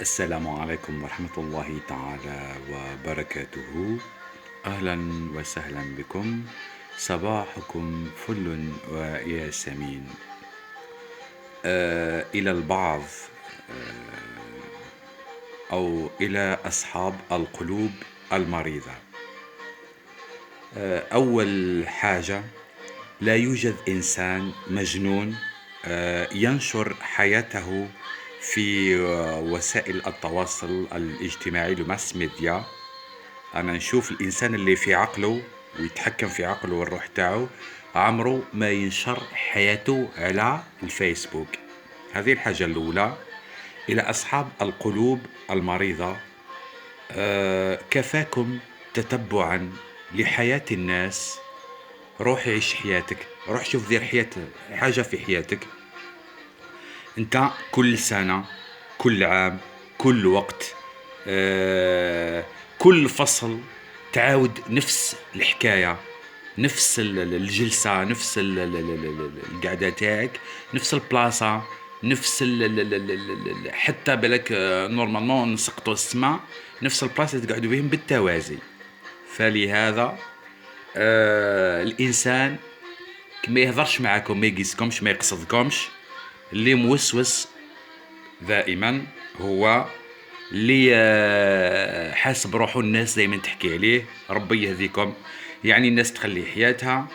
السلام عليكم ورحمة الله تعالى وبركاته. أهلا وسهلا بكم، صباحكم فل وياسمين. إلى البعض أو إلى أصحاب القلوب المريضة، أول حاجة، لا يوجد إنسان مجنون ينشر حياته في وسائل التواصل الاجتماعي، الماس ميديا. أنا نشوف الإنسان اللي في عقله ويتحكم في عقله والروح تاعه عمره ما ينشر حياته على الفيسبوك. هذه الحاجة الأولى. إلى أصحاب القلوب المريضة، كفاكم تتبعا لحياة الناس. روح عيش حياتك، روح شوف دير حاجة في حياتك. انت كل سنة، كل عام، كل وقت، كل فصل تعاود نفس الحكاية، نفس الجلسة، نفس القعدة تاعك، نفس البلاصة، نفس حتى بالك نورمالمون نسقطوا السماء، نفس البلاصة اللي تقعدوا بهم بالتوازي. فلهذا الإنسان ما يهضرش معاكم، ما يقيسكمش، ما يقصدكمش. اللي موسوس دائما هو اللي حاسب روحه الناس دائما تحكي عليه. ربي يهديكم. يعني الناس تخلي حياتها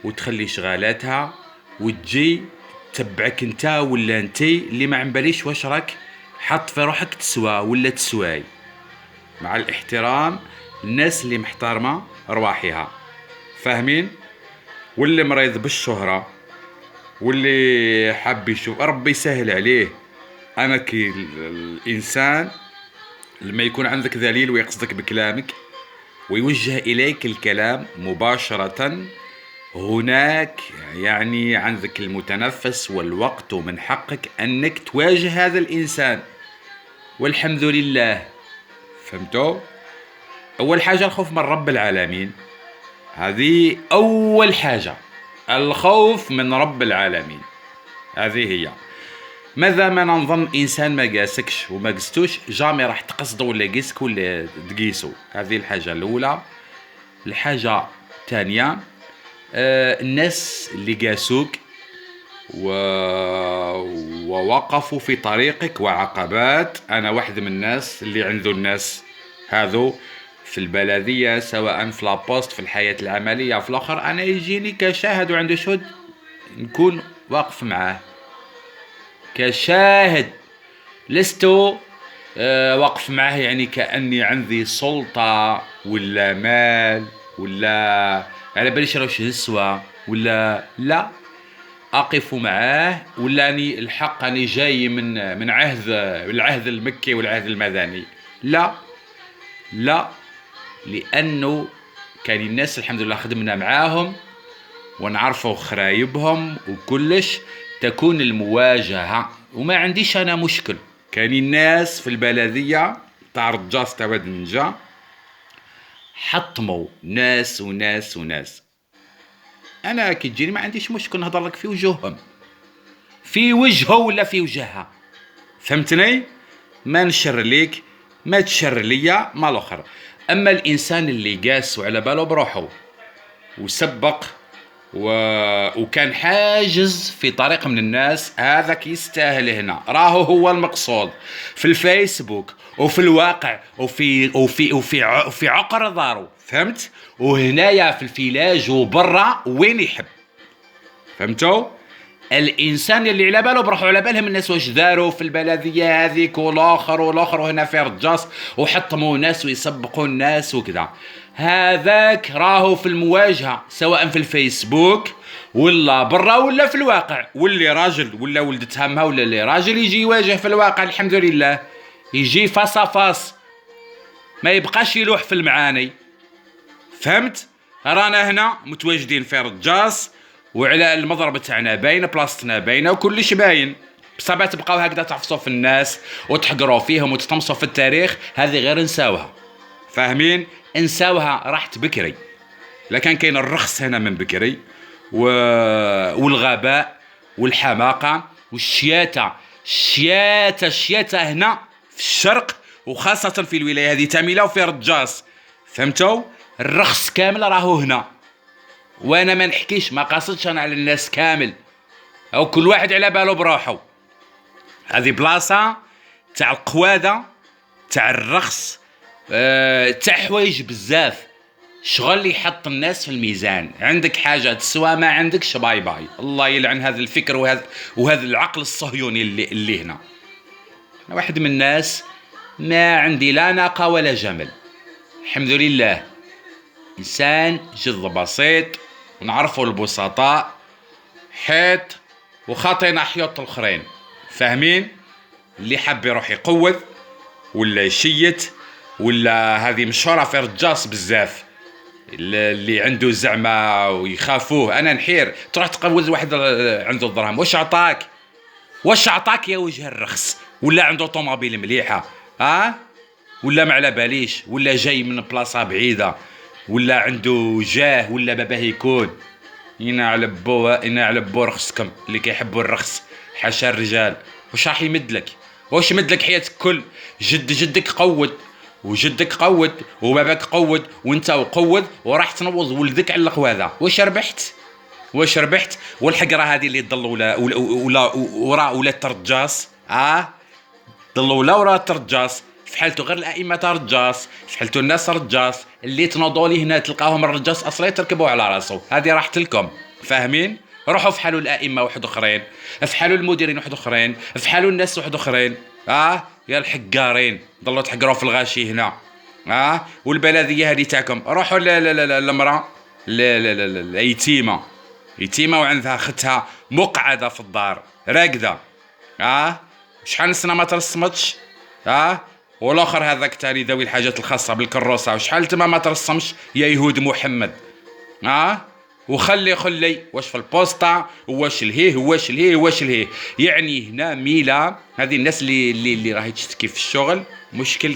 وتخلي شغالاتها وتجي تتبعك انت ولا انتي اللي ما عمباليش واش راك حط في روحك تسوى ولا تسواي. مع الاحترام، الناس اللي محترمة رواحها، فاهمين؟ واللي مريض بالشهرة واللي حاب يشوف ربي يسهل عليه. انا كي الانسان لما يكون عندك دليل ويقصدك بكلامك ويوجه اليك الكلام مباشرة، هناك يعني عندك المتنفس والوقت، ومن حقك انك تواجه هذا الانسان، والحمد لله. فهمتوا؟ اول حاجة الخوف من رب العالمين، هذه اول حاجة، الخوف من رب العالمين. هذه هي. ماذا ما نظن انسان ما قاسكش وما قستوش جامي راح تقصده ولا قيسك ولا تقيسو. هذه الحاجه الاولى. الحاجه الثانيه، الناس اللي قاسوك ووقفوا في طريقك وعقبات. انا واحد من الناس اللي عنده الناس هذو في البلديه، سواء في لابوست، في الحياه العمليه، في الاخر، انا يجيني كشاهد وعنده شهد نكون واقف معاه كشاهد. لست واقف معه يعني كأني عندي سلطة ولا مال ولا على باليش راش نسوى ولا لا. أقف معاه ولا أني الحق أني جاي من العهد المكي والعهد المدني. لا لا، لأنه كان الناس الحمد لله خدمنا معاهم ونعرفوا خرايبهم وكلش، تكون المواجهة وما عنديش أنا مشكل. كان الناس في البلدية تاع رجاس تاع واد النجا حطموا ناس وناس وناس. أنا كي تجيني ما عنديش مشكل نهضر لك في وجوههم، في وجهه ولا في وجهها، فهمتني؟ ما نشر ليك، ما تشر ليا، ما الأخر. أما الإنسان اللي قاس وعلى باله بروحه وسبق وكان حاجز في طريق من الناس، هذاك يستاهل هنا. راهو هو المقصود في الفيسبوك وفي الواقع وفي عقر دارو، فهمت؟ وهنايا في الفيلاج وبرا وين يحب. فهمتوا؟ الانسان اللي على باله بروحو على بالهم الناس واش داروا في البلديه هذيك والاخر وهنا في رجاس وحطموا ناس ويسبقوا الناس وكذا، هذاك راهو في المواجهه سواء في الفيسبوك ولا برا ولا في الواقع. واللي راجل ولا ولد تهمها ولا اللي راجل يجي يواجه في الواقع الحمد لله، يجي فاس فاس، ما يبقاش يلوح في المعاني. فهمت؟ رانا هنا متواجدين في رجاس وعلى المضرب تاعنا باين، بلاصتنا باينه وكلش باين. بصح تبقاو هكذا تحفصوا في الناس وتحقروا فيهم وتطمسوا في التاريخ، هذه غير نساوها. فاهمين؟ انساوها راحت بكري. لكن كاين الرخص هنا من بكري والغباء والحماقه والشياته. الشياته هنا في الشرق، وخاصة في الولاية هذه تاملة وفي رجاس. فهمتوا؟ الرخص كامل راهو هنا، وانا ما نحكيش، ما قاصدش انا على الناس كامل، او كل واحد على باله بروحه. هذه بلاصة تاع القوادة، تاع الرخص، تاع حوايج بزاف، شغل اللي يحط الناس في الميزان. عندك حاجة تسوى، ما عندكش باي باي. الله يلعن هذا الفكر وهذا العقل الصهيوني اللي هنا. أنا واحد من الناس ما عندي لا ناقة ولا جمل، الحمد لله، إنسان جد بسيط، ونعرفوا البسطاء، حيط وخاطينا حيوط الآخرين، فاهمين؟ اللي حاب يروح يقوذ ولا يشيت، ولا هذه مشهورة في رجاس بزاف، اللي عنده زعمة ويخافوه. أنا نحير تروح تقوذ واحد عنده الدرهم، واش عطاك يا وجه الرخص؟ ولا عنده طوموبيل مليحة، ولا ما على باليش، ولا جاي من بلاصة بعيدة، ولا عنده جاه، ولا باباه يكون. إنا على بو رخصكم اللي كيحبوا الرخص، حاشا الرجال. واش راح يمدلك؟ واش يمدلك حياتك كل؟ جدك قود، وجدك قود، وباباك قود، وانت قود، وراح تنوض ولدك على القواذا. واش ربحت؟ والحقره هذه اللي تضل ولا ولات رجاس، ضلوا ولا ورا ترجاس، في حالته غير الائمه تاع رجاس، في حالته الناس رجاس اللي تنوضوا لي هنا تلقاهم الرجاس اصلا تركبوا على راسه. هذه راحت لكم، فاهمين؟ روحوا في حالوا الائمه واحد اخرين، في حالوا المديرين واحد اخرين، في حالوا الناس واحد اخرين. يا الحقارين ضلوا تحقروا في الغاشي هنا. والبلديه هذه تاعكم، روحوا المراه يتيمه وعندها اختها مقعده في الدار راقده. شحال سنه ما ترسمتش، والاخر هذاك تاني ذوي الحاجات الخاصه بالكروسه، وشحال تما ما ترسمش يا يهود محمد. وخلي واش في البوسطه، واش الهيه. يعني هنا ميله هذه الناس اللي راهي تشتكي في الشغل مشكل.